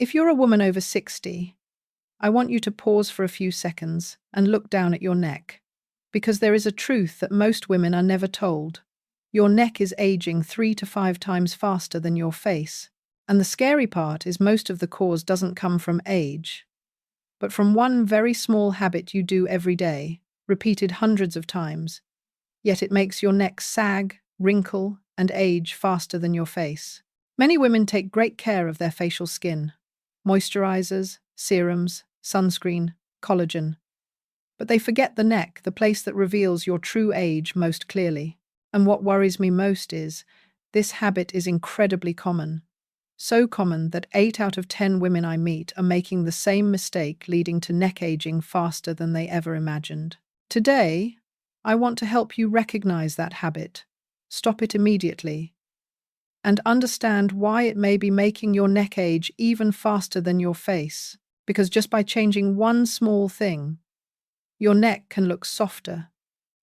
If you're a woman over 60, I want you to pause for a few seconds and look down at your neck, because there is a truth that most women are never told. Your neck is aging 3 to 5 times faster than your face, and the scary part is most of the cause doesn't come from age, but from one very small habit you do every day, repeated hundreds of times, yet it makes your neck sag, wrinkle, and age faster than your face. Many women take great care of their facial skin, moisturizers, serums, sunscreen, collagen. But they forget the neck, the place that reveals your true age most clearly. And what worries me most is, this habit is incredibly common. So common that 8 out of 10 women I meet are making the same mistake, leading to neck aging faster than they ever imagined. Today, I want to help you recognize that habit, stop it immediately, and understand why it may be making your neck age even faster than your face. Because just by changing one small thing, your neck can look softer,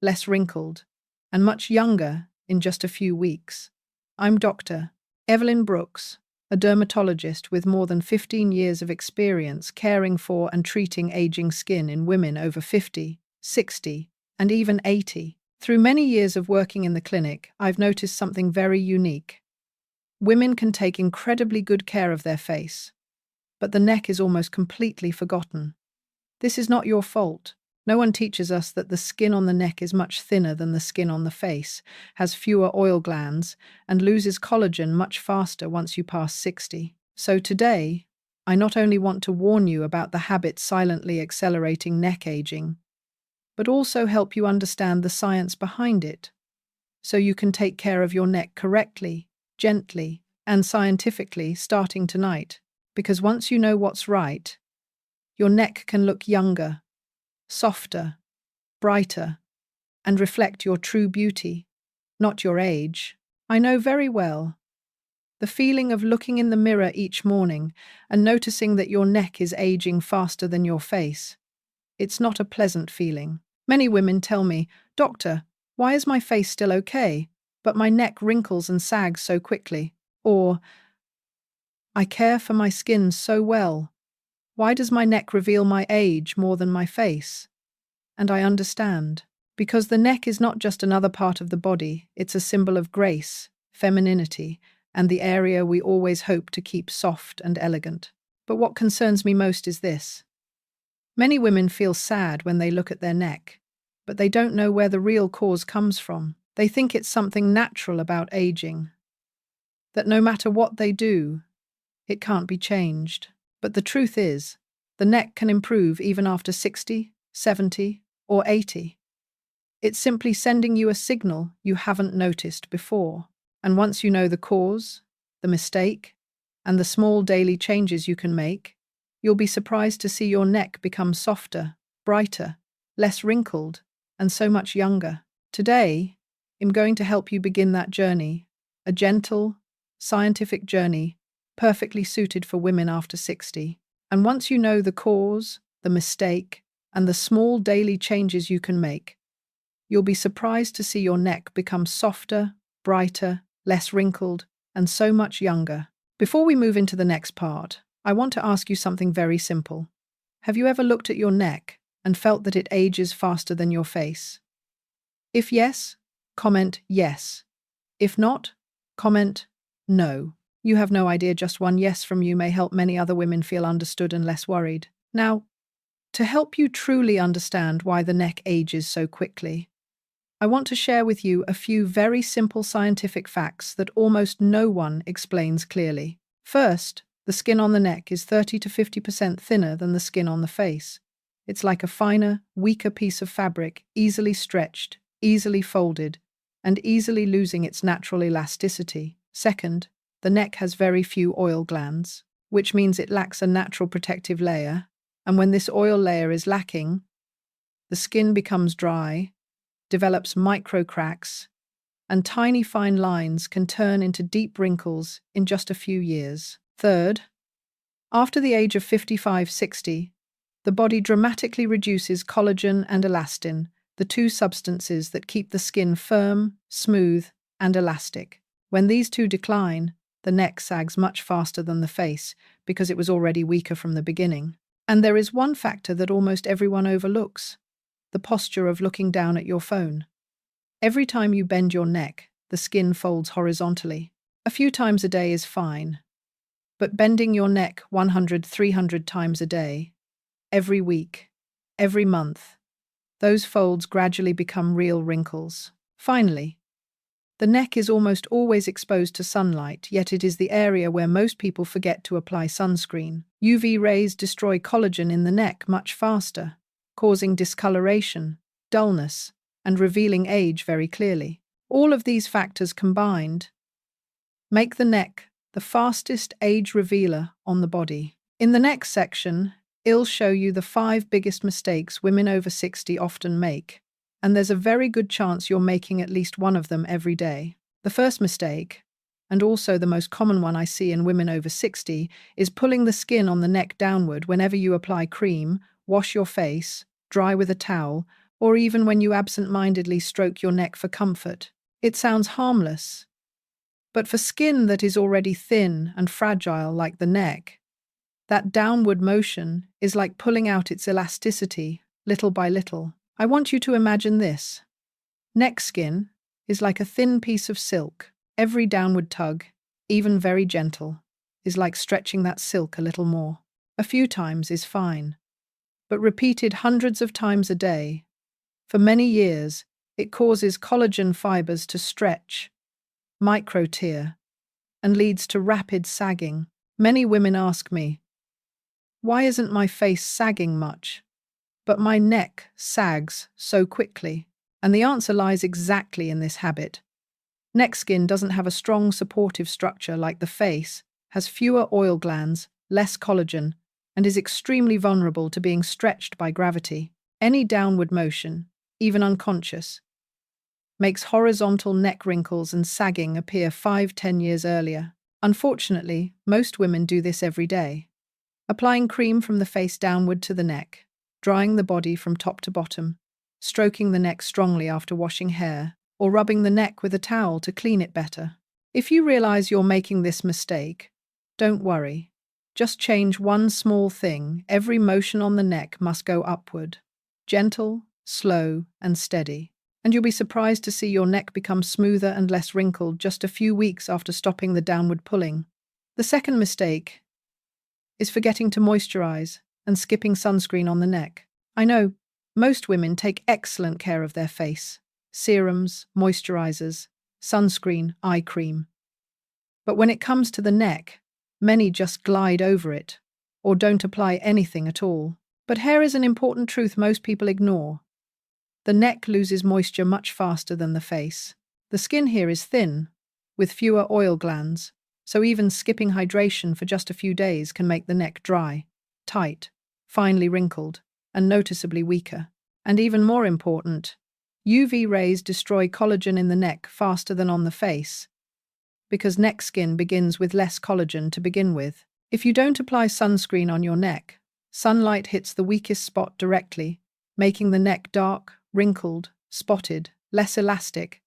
less wrinkled, and much younger in just a few weeks. I'm Dr. Evelyn Brooks, a dermatologist with more than 15 years of experience caring for and treating aging skin in women over 50, 60, and even 80. Through many years of working in the clinic, I've noticed something very unique. Women can take incredibly good care of their face, but the neck is almost completely forgotten. This is not your fault. No one teaches us that the skin on the neck is much thinner than the skin on the face, has fewer oil glands, and loses collagen much faster once you pass 60. So today, I not only want to warn you about the habit silently accelerating neck aging, but also help you understand the science behind it, so you can take care of your neck correctly, gently, and scientifically starting tonight. Because once you know what's right, your neck can look younger, softer, brighter, and reflect your true beauty, not your age. I know very well the feeling of looking in the mirror each morning and noticing that your neck is aging faster than your face. It's not a pleasant feeling. Many women tell me, "Doctor, why is my face still okay, but my neck wrinkles and sags so quickly?" Or, "I care for my skin so well. Why does my neck reveal my age more than my face?" And I understand. Because the neck is not just another part of the body, it's a symbol of grace, femininity, and the area we always hope to keep soft and elegant. But what concerns me most is this. Many women feel sad when they look at their neck, but they don't know where the real cause comes from. They think it's something natural about aging, that no matter what they do, it can't be changed. But the truth is, the neck can improve even after 60, 70, or 80. It's simply sending you a signal you haven't noticed before. And once you know the cause, the mistake, and the small daily changes you can make, you'll be surprised to see your neck become softer, brighter, less wrinkled, and so much younger. Today, I'm going to help you begin that journey, a gentle, scientific journey perfectly suited for women after 60. And once you know the cause, the mistake, and the small daily changes you can make, you'll be surprised to see your neck become softer, brighter, less wrinkled, and so much younger. Before we move into the next part, I want to ask you something very simple. Have you ever looked at your neck and felt that it ages faster than your face? If yes, comment yes. If not, comment no. You have no idea, just one yes from you may help many other women feel understood and less worried. Now, to help you truly understand why the neck ages so quickly, I want to share with you a few very simple scientific facts that almost no one explains clearly. First, the skin on the neck is 30 to 50% thinner than the skin on the face. It's like a finer, weaker piece of fabric, easily stretched, easily folded, and easily losing its natural elasticity. Second, the neck has very few oil glands, which means it lacks a natural protective layer, and when this oil layer is lacking, the skin becomes dry, develops micro cracks, and tiny fine lines can turn into deep wrinkles in just a few years. Third, after the age of 55-60, the body dramatically reduces collagen and elastin, the two substances that keep the skin firm, smooth, and elastic. When these two decline, the neck sags much faster than the face because it was already weaker from the beginning. And there is one factor that almost everyone overlooks: the posture of looking down at your phone. Every time you bend your neck, the skin folds horizontally. A few times a day is fine, but bending your neck 100, 300 times a day, every week, every month, those folds gradually become real wrinkles. Finally, the neck is almost always exposed to sunlight, yet it is the area where most people forget to apply sunscreen. UV rays destroy collagen in the neck much faster, causing discoloration, dullness, and revealing age very clearly. All of these factors combined make the neck the fastest age revealer on the body. In the next section, I'll show you the 5 biggest mistakes women over 60 often make, and there's a very good chance you're making at least one of them every day. The first mistake, and also the most common one I see in women over 60, is pulling the skin on the neck downward whenever you apply cream, wash your face, dry with a towel, or even when you absent-mindedly stroke your neck for comfort. It sounds harmless, but for skin that is already thin and fragile like the neck, that downward motion is like pulling out its elasticity little by little. I want you to imagine this. Neck skin is like a thin piece of silk. Every downward tug, even very gentle, is like stretching that silk a little more. A few times is fine, but repeated hundreds of times a day, for many years, it causes collagen fibers to stretch, micro-tear, and leads to rapid sagging. Many women ask me, why isn't my face sagging much, but my neck sags so quickly? And the answer lies exactly in this habit. Neck skin doesn't have a strong supportive structure like the face, has fewer oil glands, less collagen, and is extremely vulnerable to being stretched by gravity. Any downward motion, even unconscious, makes horizontal neck wrinkles and sagging appear 5-10 years earlier. Unfortunately, most women do this every day. Applying cream from the face downward to the neck, drying the body from top to bottom, stroking the neck strongly after washing hair, or rubbing the neck with a towel to clean it better. If you realize you're making this mistake, don't worry. Just change one small thing. Every motion on the neck must go upward. Gentle, slow, and steady. And you'll be surprised to see your neck become smoother and less wrinkled just a few weeks after stopping the downward pulling. The second mistake is forgetting to moisturize and skipping sunscreen on the neck. I know most women take excellent care of their face. Serums, moisturizers, sunscreen, eye cream. But when it comes to the neck, many just glide over it or don't apply anything at all. But here is an important truth most people ignore. The neck loses moisture much faster than the face. The skin here is thin, with fewer oil glands, so even skipping hydration for just a few days can make the neck dry, tight, finely wrinkled, and noticeably weaker. And even more important, UV rays destroy collagen in the neck faster than on the face, because neck skin begins with less collagen to begin with. If you don't apply sunscreen on your neck, sunlight hits the weakest spot directly, making the neck dark, wrinkled, spotted, less elastic,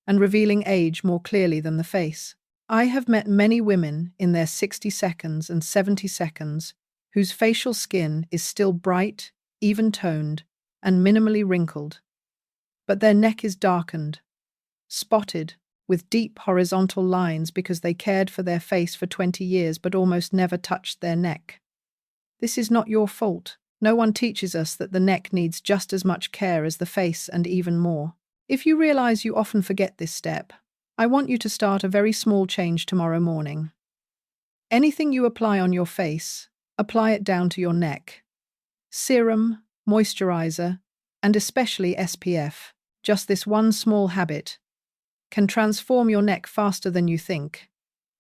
and revealing age more clearly than the face. I have met many women in their 60 seconds and 70 seconds whose facial skin is still bright, even-toned, and minimally wrinkled, but their neck is darkened, spotted, with deep horizontal lines because they cared for their face for 20 years but almost never touched their neck. This is not your fault. No one teaches us that the neck needs just as much care as the face and even more. If you realize you often forget this step, I want you to start a very small change tomorrow morning. Anything you apply on your face, apply it down to your neck. Serum, moisturizer, and especially SPF, just this one small habit, can transform your neck faster than you think.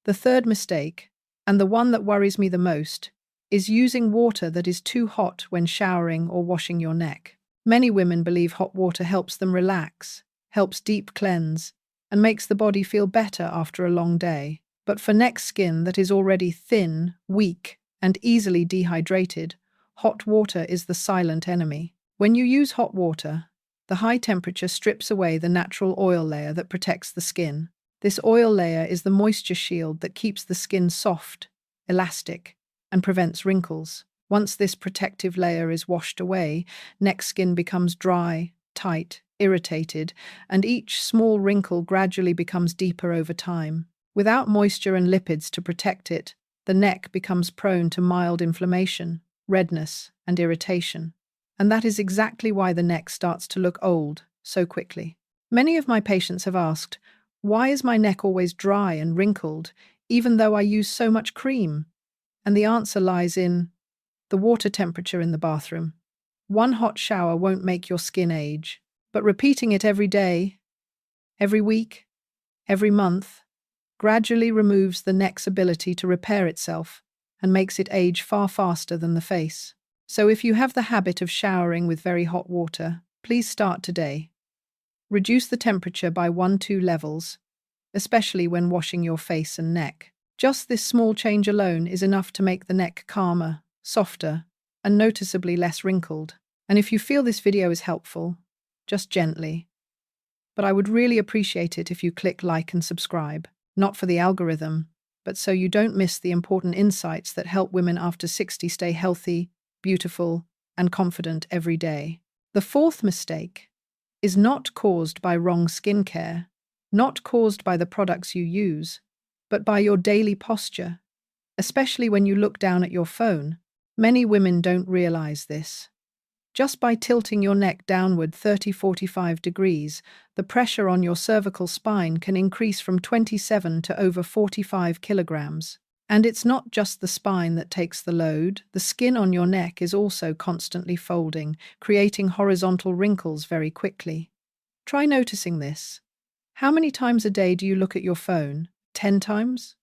The third mistake, and the one that worries me the most, is using water that is too hot when showering or washing your neck. Many women believe hot water helps them relax, helps deep cleanse, and makes the body feel better after a long day. But for neck skin that is already thin, weak, and easily dehydrated, hot water is the silent enemy. When you use hot water, the high temperature strips away the natural oil layer that protects the skin. This oil layer is the moisture shield that keeps the skin soft, elastic, and prevents wrinkles. Once this protective layer is washed away, neck skin becomes dry, tight, irritated, and each small wrinkle gradually becomes deeper over time. Without moisture and lipids to protect it, the neck becomes prone to mild inflammation, redness, and irritation. And that is exactly why the neck starts to look old so quickly. Many of my patients have asked, why is my neck always dry and wrinkled, even though I use so much cream? And the answer lies in the water temperature in the bathroom. One hot shower won't make your skin age, but repeating it every day, every week, every month, gradually removes the neck's ability to repair itself and makes it age far faster than the face. So if you have the habit of showering with very hot water, please start today. Reduce the temperature by 1-2 levels, especially when washing your face and neck. Just this small change alone is enough to make the neck calmer, softer, and noticeably less wrinkled. And if you feel this video is helpful, just gently. But I would really appreciate it if you click like and subscribe, not for the algorithm, but so you don't miss the important insights that help women after 60 stay healthy, beautiful, and confident every day. The fourth mistake is not caused by wrong skincare, not caused by the products you use, but by your daily posture, especially when you look down at your phone. Many women don't realize this. Just by tilting your neck downward 30-45 degrees, the pressure on your cervical spine can increase from 27 to over 45 kilograms. And it's not just the spine that takes the load, the skin on your neck is also constantly folding, creating horizontal wrinkles very quickly. Try noticing this. How many times a day do you look at your phone? 10 times?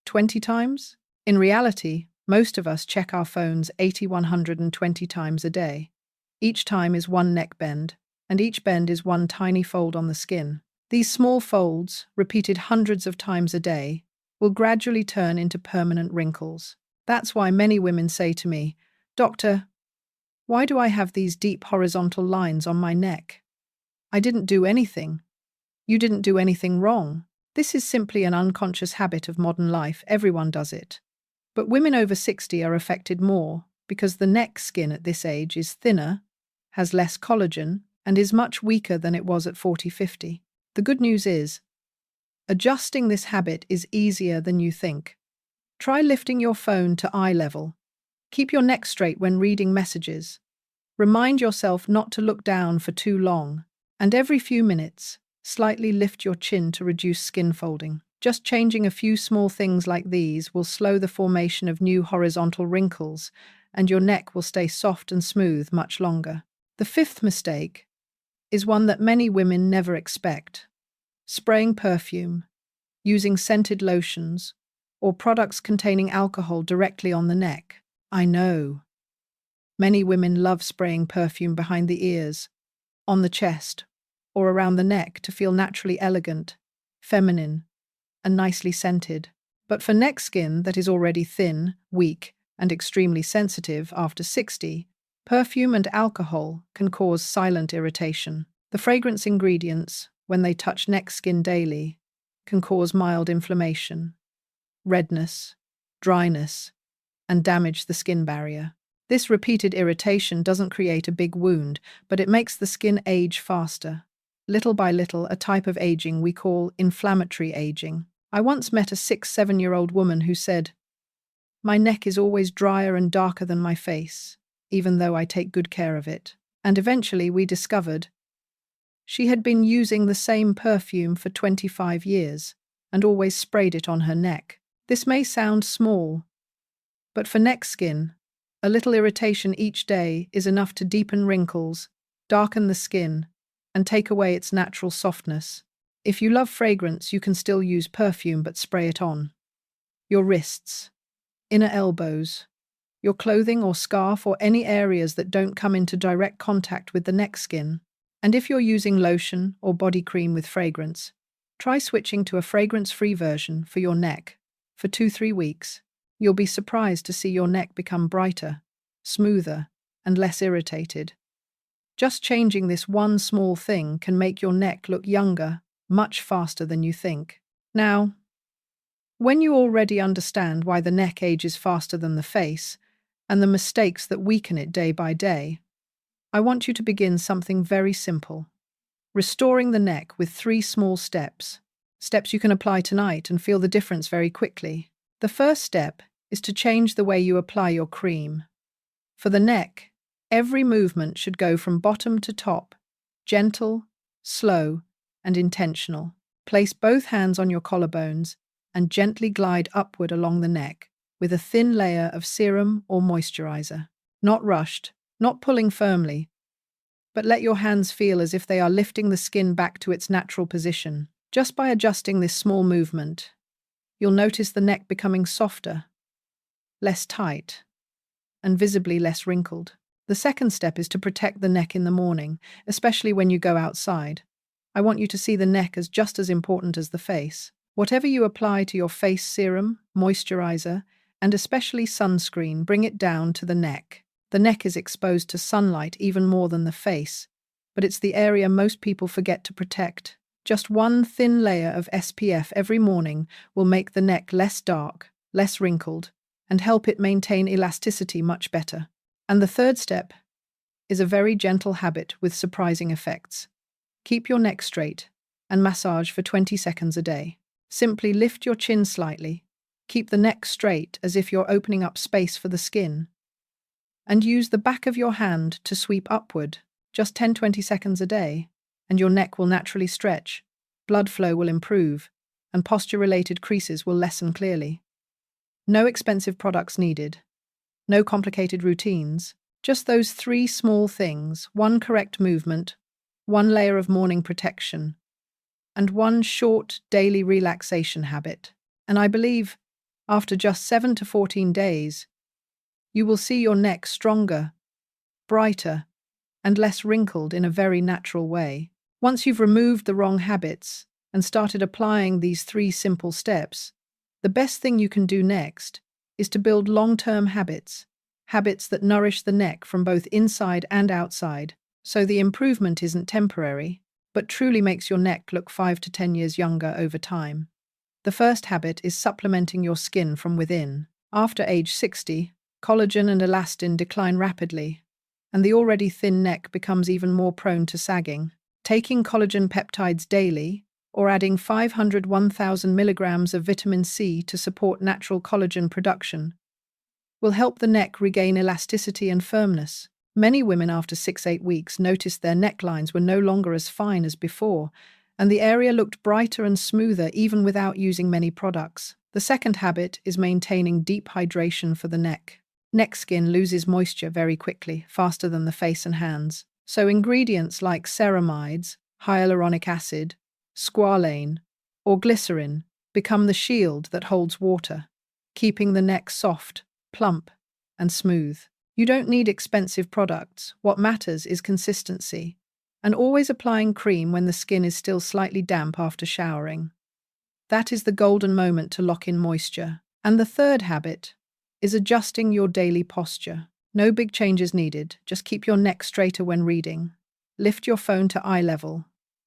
20 times? In reality, most of us check our phones 80-120 times a day. Each time is one neck bend, and each bend is one tiny fold on the skin. These small folds, repeated hundreds of times a day, will gradually turn into permanent wrinkles. That's why many women say to me, "Doctor, why do I have these deep horizontal lines on my neck?" I didn't do anything. You didn't do anything wrong. This is simply an unconscious habit of modern life. Everyone does it. But women over 60 are affected more because the neck skin at this age is thinner, has less collagen, and is much weaker than it was at 40-50. The good news is, adjusting this habit is easier than you think. Try lifting your phone to eye level. Keep your neck straight when reading messages. Remind yourself not to look down for too long, and every few minutes, slightly lift your chin to reduce skin folding. Just changing a few small things like these will slow the formation of new horizontal wrinkles, and your neck will stay soft and smooth much longer. The fifth mistake is one that many women never expect: spraying perfume, using scented lotions, or products containing alcohol directly on the neck. I know. Many women love spraying perfume behind the ears, on the chest, or around the neck to feel naturally elegant, feminine, and nicely scented. But for neck skin that is already thin, weak, and extremely sensitive after 60, perfume and alcohol can cause silent irritation. The fragrance ingredients, when they touch neck skin daily, can cause mild inflammation, redness, dryness, and damage the skin barrier. This repeated irritation doesn't create a big wound, but it makes the skin age faster. Little by little, a type of aging we call inflammatory aging. I once met a 6-7-year-old woman who said, "My neck is always drier and darker than my face, even though I take good care of it." And eventually we discovered she had been using the same perfume for 25 years and always sprayed it on her neck. This may sound small, but for neck skin, a little irritation each day is enough to deepen wrinkles, darken the skin, and take away its natural softness. If you love fragrance, you can still use perfume but spray it on your wrists, inner elbows, your clothing or scarf, or any areas that don't come into direct contact with the neck skin. And if you're using lotion or body cream with fragrance, try switching to a fragrance-free version for your neck for 2-3 weeks. You'll be surprised to see your neck become brighter, smoother, and less irritated. Just changing this one small thing can make your neck look younger much faster than you think. Now, when you already understand why the neck ages faster than the face and the mistakes that weaken it day by day, I want you to begin something very simple. Restoring the neck with 3 small steps. Steps you can apply tonight and feel the difference very quickly. The first step is to change the way you apply your cream. For the neck, every movement should go from bottom to top, gentle, slow, and intentional. Place both hands on your collarbones and gently glide upward along the neck with a thin layer of serum or moisturizer. Not rushed, not pulling firmly, but let your hands feel as if they are lifting the skin back to its natural position. Just by adjusting this small movement, you'll notice the neck becoming softer, less tight, and visibly less wrinkled. The second step is to protect the neck in the morning, especially when you go outside. I want you to see the neck as just as important as the face. Whatever you apply to your face serum, moisturizer, and especially sunscreen, bring it down to the neck. The neck is exposed to sunlight even more than the face, but it's the area most people forget to protect. Just one thin layer of SPF every morning will make the neck less dark, less wrinkled, and help it maintain elasticity much better. And the third step is a very gentle habit with surprising effects. Keep your neck straight and massage for 20 seconds a day. Simply lift your chin slightly, keep the neck straight as if you're opening up space for the skin, and use the back of your hand to sweep upward, just 10-20 seconds a day, and your neck will naturally stretch, blood flow will improve, and posture-related creases will lessen clearly. No expensive products needed, no complicated routines, just those 3 small things: 1 correct movement, 1 layer of morning protection, and 1 short daily relaxation habit. And I believe, after just 7 to 14 days, you will see your neck stronger, brighter, and less wrinkled in a very natural way. Once you've removed the wrong habits and started applying these 3 simple steps, the best thing you can do next is to build long-term habits, habits that nourish the neck from both inside and outside, so the improvement isn't temporary, but truly makes your neck look 5 to 10 years younger over time. The first habit is supplementing your skin from within. After age 60, collagen and elastin decline rapidly, and the already thin neck becomes even more prone to sagging. Taking collagen peptides daily, or adding 500–1,000 milligrams of vitamin C to support natural collagen production, will help the neck regain elasticity and firmness. Many women after 6–8 weeks noticed their necklines were no longer as fine as before, and the area looked brighter and smoother even without using many products. The second habit is maintaining deep hydration for the neck. Neck skin loses moisture very quickly, faster than the face and hands. So ingredients like ceramides, hyaluronic acid, squalane, or glycerin become the shield that holds water, keeping the neck soft, plump, and smooth. You don't need expensive products. What matters is consistency, and always applying cream when the skin is still slightly damp after showering. That is the golden moment to lock in moisture. And the third habit is adjusting your daily posture. No big changes needed, just keep your neck straighter when reading. Lift your phone to eye level,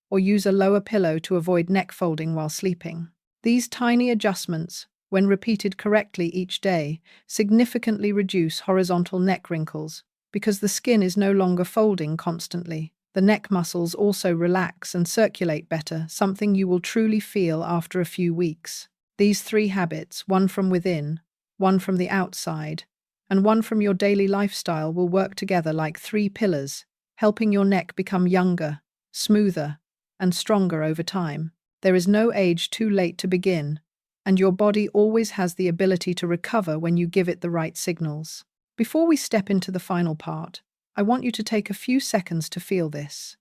or use a lower pillow to avoid neck folding while sleeping. These tiny adjustments, when repeated correctly each day, significantly reduce horizontal neck wrinkles because the skin is no longer folding constantly. The neck muscles also relax and circulate better, something you will truly feel after a few weeks. These 3 habits, one from within, one from the outside, and one from your daily lifestyle, will work together like 3 pillars, helping your neck become younger, smoother, and stronger over time. There is no age too late to begin, and your body always has the ability to recover when you give it the right signals. Before we step into the final part, I want you to take a few seconds to feel this.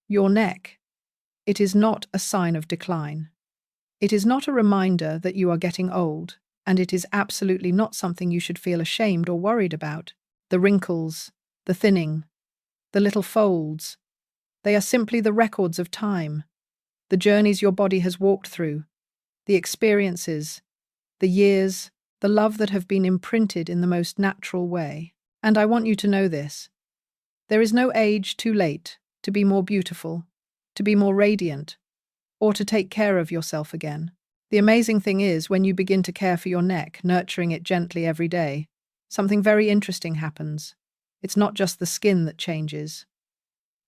Your neck. It is not a sign of decline. It is not a reminder that you are getting old, and it is absolutely not something you should feel ashamed or worried about. The wrinkles, the thinning, the little folds, they are simply the records of time, the journeys your body has walked through, the experiences, the years, the love that have been imprinted in the most natural way. And I want you to know this. There is no age too late to be more beautiful, to be more radiant, or to take care of yourself again. The amazing thing is, when you begin to care for your neck, nurturing it gently every day, something very interesting happens. It's not just the skin that changes.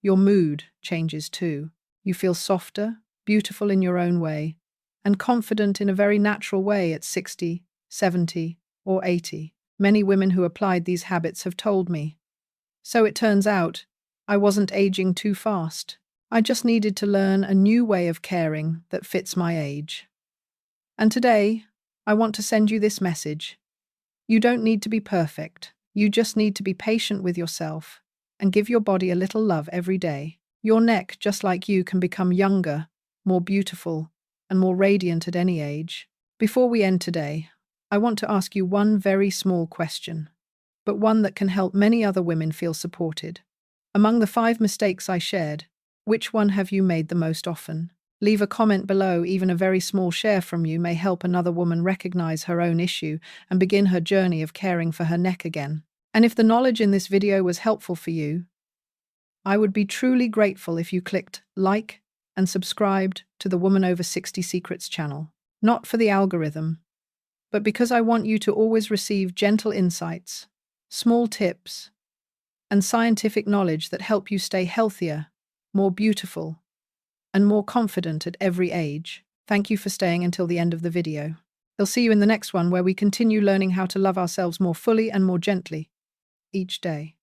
Your mood changes too. You feel softer, beautiful in your own way, and confident in a very natural way at 60, 70, or 80. Many women who applied these habits have told me. So it turns out, I wasn't aging too fast. I just needed to learn a new way of caring that fits my age. And today, I want to send you this message. You don't need to be perfect. You just need to be patient with yourself and give your body a little love every day. Your neck, just like you, can become younger, more beautiful, and more radiant at any age. Before we end today, I want to ask you one very small question, but one that can help many other women feel supported. Among the 5 mistakes I shared, which one have you made the most often? Leave a comment below. Even a very small share from you may help another woman recognize her own issue and begin her journey of caring for her neck again. And if the knowledge in this video was helpful for you, I would be truly grateful if you clicked like and subscribed to the Woman Over 60 Secrets channel. Not for the algorithm, but because I want you to always receive gentle insights, small tips, and scientific knowledge that help you stay healthier, more beautiful, and more confident at every age. Thank you for staying until the end of the video. I'll see you in the next one, where we continue learning how to love ourselves more fully and more gently each day.